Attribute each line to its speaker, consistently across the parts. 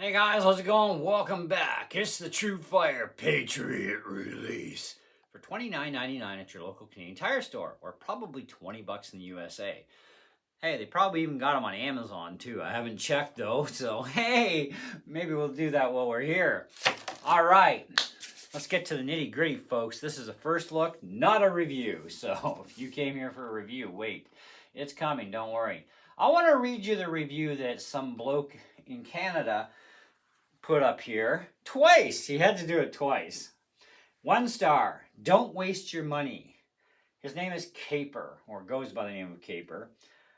Speaker 1: Hey guys, how's it going? Welcome back. It's the Truefire Patriot release for $29.99 at your local Canadian Tire store, or probably $20 in the USA. Hey, they probably even got them on Amazon too. I haven't checked though, so hey, maybe we'll do that while we're here. All right, let's get to the nitty gritty, folks. This is a first look, not a review. So if you came here for a review, wait, it's coming, don't worry. I want to read you the review that some bloke in Canada put up here twice. He had to do it twice. 1 star. Don't waste your money. His name is Caper, or goes by the name of Caper,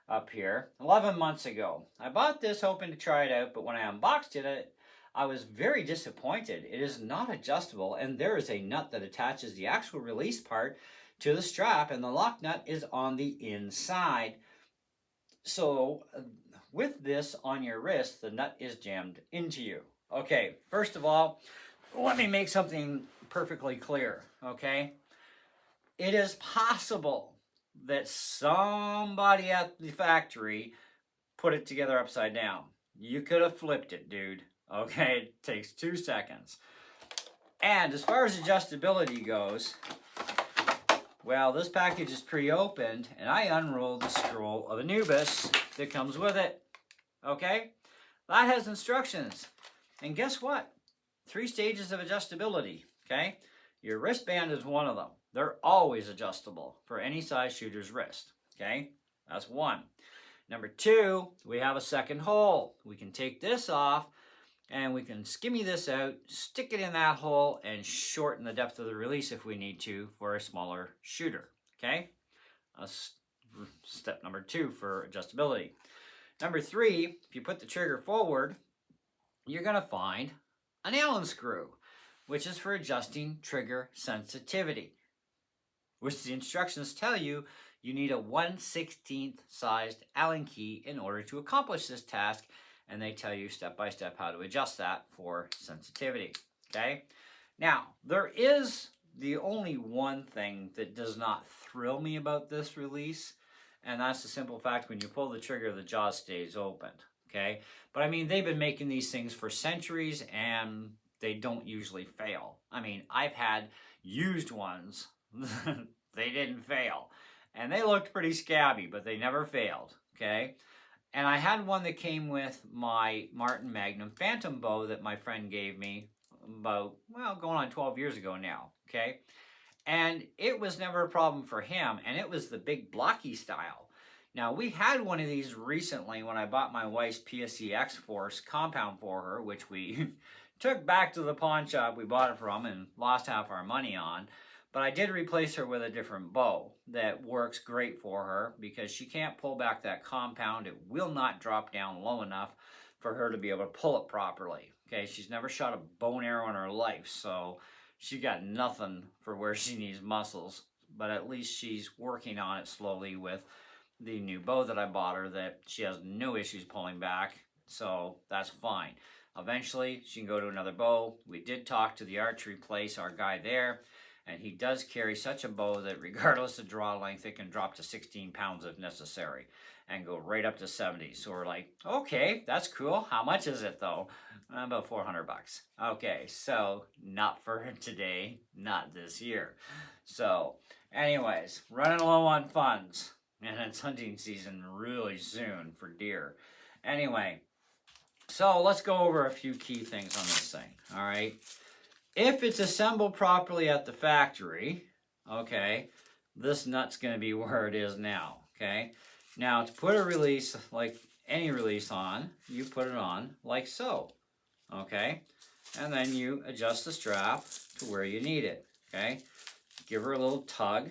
Speaker 1: up here. 11 months ago. I bought this hoping to try it out, but when I unboxed it, I was very disappointed. It is not adjustable, and there is a nut that attaches the actual release part to the strap, and the lock nut is on the inside. So with this on your wrist, the nut is jammed into you. Okay, first of all, let me make something perfectly clear, okay? It is possible that somebody at the factory put it together upside down. You could have flipped it, dude. Okay, it takes 2 seconds. And as far as adjustability goes, well, this package is pre-opened, and I unrolled the scroll of Anubis that comes with it, okay? That has instructions. And guess what? 3 stages of adjustability, okay? Your wristband is one of them. They're always adjustable for any size shooter's wrist, okay? That's 1. Number 2, we have a second hole. We can take this off and we can skimmy this out, stick it in that hole, and shorten the depth of the release if we need to for a smaller shooter, okay? That's step number 2 for adjustability. Number 3, if you put the trigger forward, you're going to find an Allen screw, which is for adjusting trigger sensitivity, which the instructions tell you you need a 1/16 sized Allen key in order to accomplish this task, and they tell you step by step how to adjust that for sensitivity, okay? Now, there is the only one thing that does not thrill me about this release, and that's the simple fact when you pull the trigger, the jaw stays opened. Okay, but I mean, they've been making these things for centuries and they don't usually fail. I mean, I've had used ones, they didn't fail. And they looked pretty scabby, but they never failed, okay? And I had one that came with my Martin Magnum Phantom bow that my friend gave me about, well, going on 12 years ago now, okay? And it was never a problem for him, and it was the big blocky style. Now, we had one of these recently when I bought my wife's PSE X-Force compound for her, which we took back to the pawn shop we bought it from and lost half our money on. But I did replace her with a different bow that works great for her because she can't pull back that compound. It will not drop down low enough for her to be able to pull it properly. Okay, she's never shot a bow and arrow in her life, so she got nothing for where she needs muscles. But at least she's working on it slowly with the new bow that I bought her that she has no issues pulling back, so that's fine. Eventually, she can go to another bow. We did talk to the archery place, our guy there, and he does carry such a bow that regardless of draw length, it can drop to 16 pounds if necessary and go right up to 70. So we're like, okay, that's cool. How much is it though? About $400. Okay, so not for today, not this year. So anyways, running low on funds. And it's hunting season really soon for deer. Anyway, so let's go over a few key things on this thing, all right? If it's assembled properly at the factory, okay, this nut's going to be where it is now, okay? Now, to put a release, like any release on, you put it on like so, okay? And then you adjust the strap to where you need it, okay? Give her a little tug.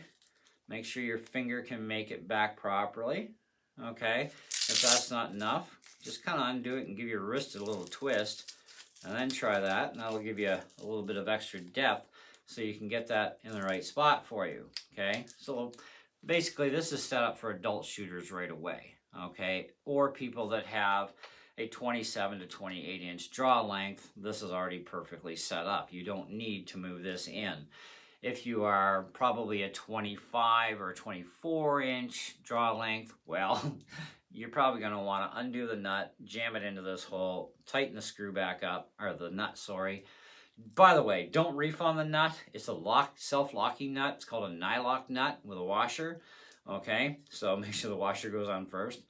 Speaker 1: Make sure your finger can make it back properly, okay? If that's not enough, just kind of undo it and give your wrist a little twist, and then try that, and that'll give you a little bit of extra depth so you can get that in the right spot for you, okay? So basically, this is set up for adult shooters right away, okay? Or people that have a 27 to 28 inch draw length. This is already perfectly set up. You don't need to move this in. If you are probably a 25 or 24 inch draw length, well, you're probably going to want to undo the nut, jam it into this hole, tighten the screw back up, or the nut, sorry. By the way, don't reef on the nut. It's a self-locking nut. It's called a nylock nut with a washer. Okay, so make sure the washer goes on first.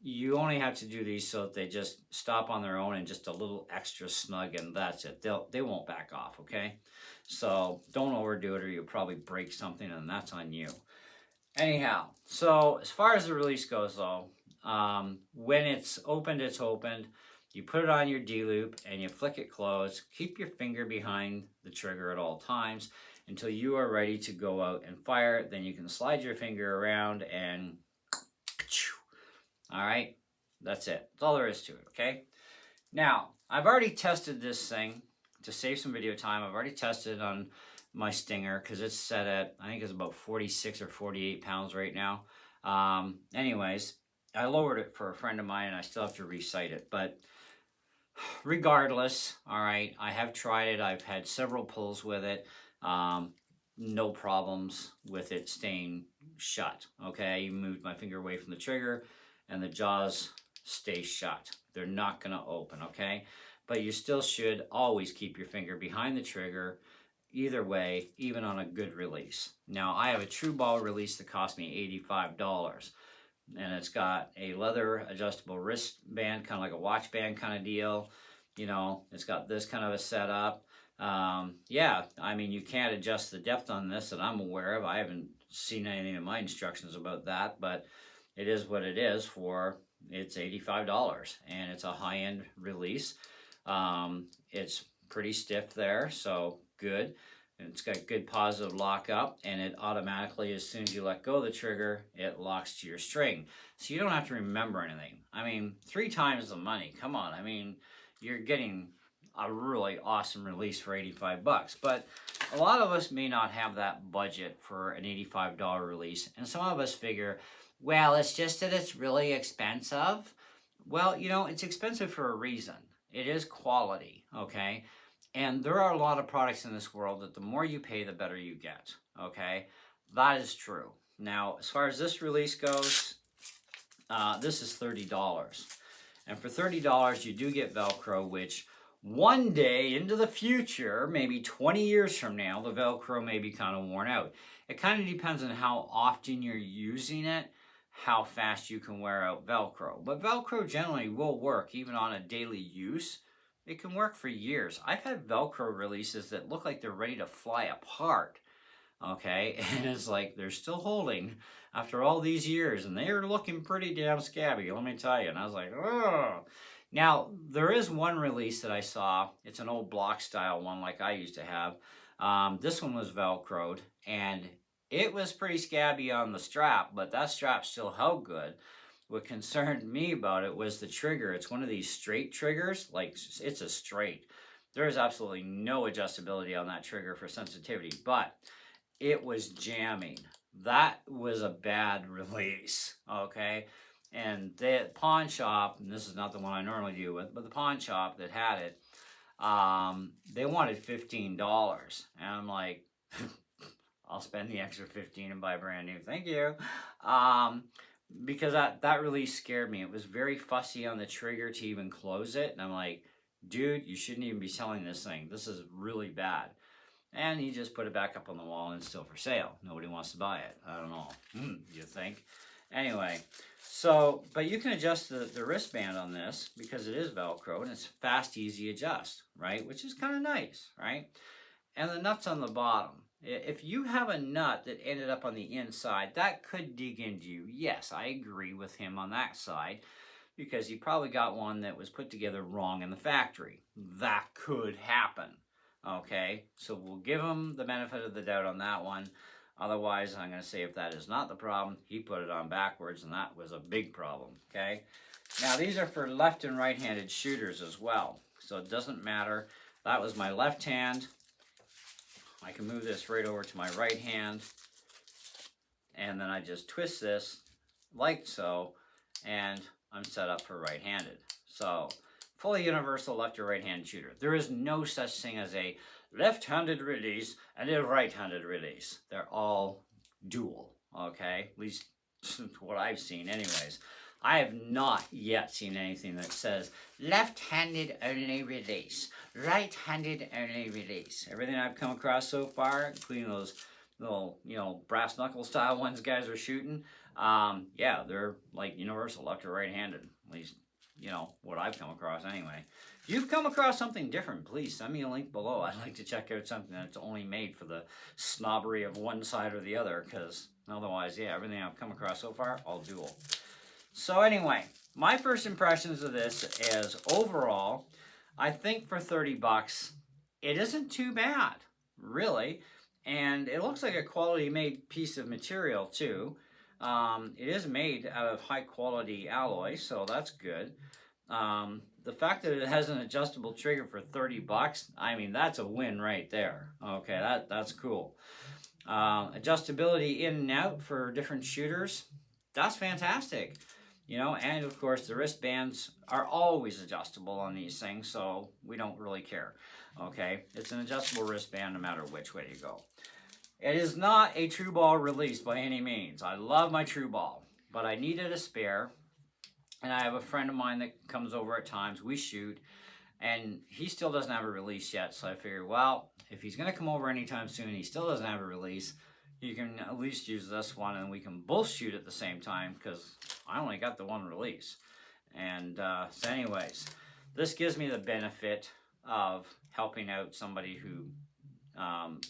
Speaker 1: You only have to do these so that they just stop on their own and just a little extra snug, and that's it. They won't back off, okay? So don't overdo it or you'll probably break something, and that's on you. Anyhow, so as far as the release goes though, when it's opened, it's opened. You put it on your D-loop and you flick it closed. Keep your finger behind the trigger at all times until you are ready to go out and fire. Then you can slide your finger around and all right, that's it. That's all there is to it, okay? Now, I've already tested this thing to save some video time. I've already tested it on my Stinger because it's set at, I think it's about 46 or 48 pounds right now. Anyways, I lowered it for a friend of mine and I still have to recite it, but regardless, all right, I have tried it. I've had several pulls with it. No problems with it staying shut, okay? You moved my finger away from the trigger and the jaws stay shut. They're not going to open, okay? But you still should always keep your finger behind the trigger either way, even on a good release. Now, I have a true ball release that cost me $85. And it's got a leather adjustable wristband, kind of like a watch band kind of deal. You know, it's got this kind of a setup. Yeah, I mean, you can't adjust the depth on this that I'm aware of. I haven't seen anything in my instructions about that, but it is what it is for, it's $85 and it's a high-end release. It's pretty stiff there, so good. It's got good positive lockup, and it automatically, as soon as you let go of the trigger, it locks to your string. So you don't have to remember anything. I mean, 3 times the money. Come on. I mean, you're getting a really awesome release for 85 bucks. But a lot of us may not have that budget for an $85 release. And some of us figure, well, it's just that it's really expensive. Well, you know, it's expensive for a reason. It is quality, okay? And there are a lot of products in this world that the more you pay, the better you get, okay? That is true. Now, as far as this release goes, this is $30. And for $30, you do get Velcro, which one day into the future, maybe 20 years from now, the Velcro may be kind of worn out. It kind of depends on how often you're using it, how fast you can wear out Velcro. But Velcro generally will work even on a daily use. It can work for years. I've had Velcro releases that look like they're ready to fly apart, okay? And it's like they're still holding after all these years, and they're looking pretty damn scabby, let me tell you. And I was like, oh. Now, there is one release that I saw. It's an old block style one like I used to have. This one was Velcroed, and it was pretty scabby on the strap, but that strap still held good. What concerned me about it was the trigger. It's one of these straight triggers, like it's a straight. There is absolutely no adjustability on that trigger for sensitivity, but it was jamming. That was a bad release, okay? And the pawn shop, and this is not the one I normally deal with, but the pawn shop that had it, they wanted $15. And I'm like, I'll spend the extra $15 and buy brand new. Thank you. Because that really scared me. It was very fussy on the trigger to even close it. And I'm like, dude, you shouldn't even be selling this thing. This is really bad. And he just put it back up on the wall and it's still for sale. Nobody wants to buy it. I don't know. You think? Anyway, so, but you can adjust the wristband on this because it is Velcro and it's fast, easy adjust, right? Which is kind of nice, right? And the nut's on the bottom. If you have a nut that ended up on the inside, that could dig into you. Yes, I agree with him on that side because he probably got one that was put together wrong in the factory. That could happen, okay? So we'll give him the benefit of the doubt on that one. Otherwise, I'm going to say if that is not the problem, he put it on backwards, and that was a big problem, okay? Now, these are for left and right-handed shooters as well, so it doesn't matter. That was my left hand. I can move this right over to my right hand, and then I just twist this like so, and I'm set up for right-handed. So, fully universal left or right-hand shooter. There is no such thing as a left-handed release and a right-handed release. They're all dual, okay? At least what I've seen anyways. I have not yet seen anything that says left-handed only release, right-handed only release. Everything I've come across so far, including those little, brass knuckle style ones guys are shooting, yeah, they're like universal left or right-handed. At least, what I've come across anyway. If you've come across something different, please send me a link below. I'd like to check out something that's only made for the snobbery of one side or the other, because otherwise, yeah, everything I've come across so far, all dual. So anyway, my first impressions of this is overall, I think for 30 bucks, it isn't too bad, really. And it looks like a quality made piece of material too. It is made out of high quality alloy, so that's good. The fact that it has an adjustable trigger for 30 bucks, I mean, that's a win right there. Okay, that's cool. Adjustability in and out for different shooters, that's fantastic. And of course the wristbands are always adjustable on these things, so we don't really care. Okay, it's an adjustable wristband no matter which way you go. It is not a true ball release by any means. I love my true ball, but I needed a spare, and I have a friend of mine that comes over at times. We shoot, and he still doesn't have a release yet, so I figured, well, if he's going to come over anytime soon and he still doesn't have a release, you can at least use this one and we can both shoot at the same time, because I only got the one release. And so anyways, this gives me the benefit of helping out somebody who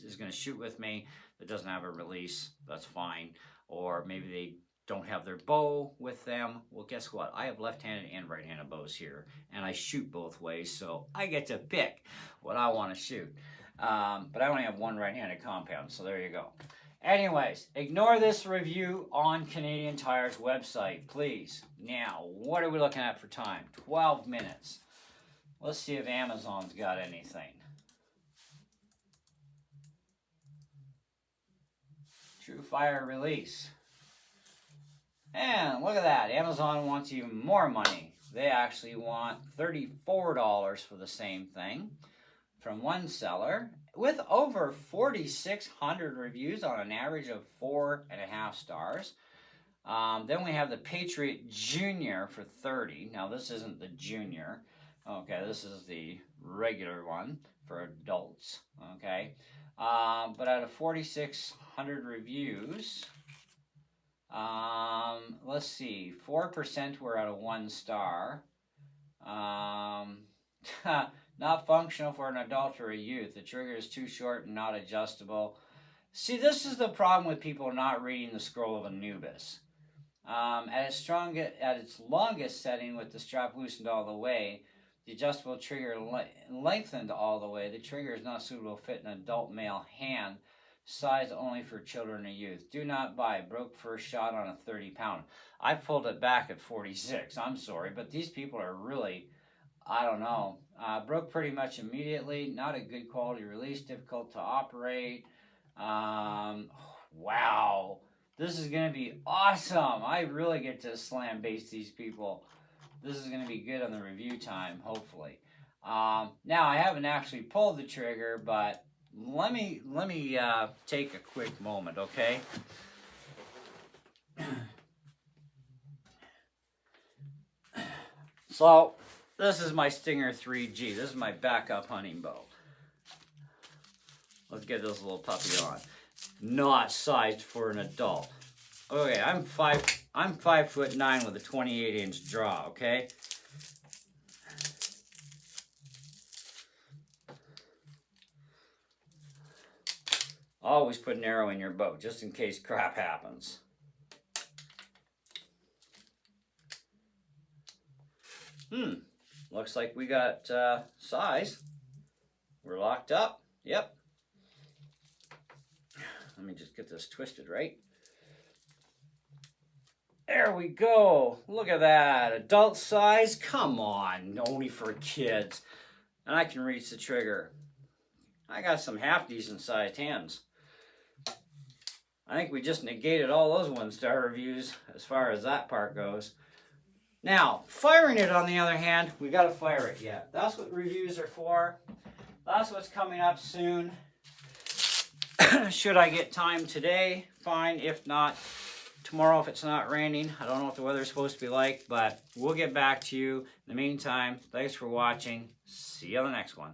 Speaker 1: is going to shoot with me that doesn't have a release. That's fine. Or maybe they don't have their bow with them. Well, guess what? I have left-handed and right-handed bows here, and I shoot both ways, so I get to pick what I want to shoot. But I only have one right-handed compound, so there you go. Anyways, ignore this review on Canadian Tire's website, please. Now, what are we looking at for time? 12 minutes. Let's see if Amazon's got anything. Truefire release. And look at that. Amazon wants even more money. They actually want $34 for the same thing from one seller, with over 4,600 reviews on an average of 4.5 stars. Then we have the Patriot Junior for $30. Now this isn't the Junior. Okay, this is the regular one for adults. Okay, but out of 4,600 reviews, let's see, 4% were out of 1 star. Not functional for an adult or a youth. The trigger is too short and not adjustable. See, this is the problem with people not reading the scroll of Anubis. At its longest setting, with the strap loosened all the way, the adjustable trigger lengthened all the way. The trigger is not suitable to fit an adult male hand. Size only for children and youth. Do not buy. Broke first shot on a 30-pound. I pulled it back at 46. I'm sorry, but these people are really, I don't know. Broke pretty much immediately. Not a good quality release. Difficult to operate. Wow. This is going to be awesome. I really get to slam base these people. This is going to be good on the review time, hopefully. Now, I haven't actually pulled the trigger, but let me take a quick moment, okay? So, this is my Stinger 3G. This is my backup hunting bow. Let's get this little puppy on. Not sized for an adult. Okay, I'm 5'9" with a 28-inch draw, okay? Always put an arrow in your bow, just in case crap happens. Looks like we got size. We're locked up. Yep. Let me just get this twisted right. There we go. Look at that. Adult size? Come on. Only for kids. And I can reach the trigger. I got some half decent sized hands. I think we just negated all those 1-star reviews as far as that part goes. Now, firing it on the other hand, we got to fire it yet. That's what reviews are for. that's what's coming up soon. Should I get time today, fine. If not, tomorrow if it's not raining. I don't know what the weather's supposed to be like, but we'll get back to you. In the meantime, thanks for watching. See you on the next one.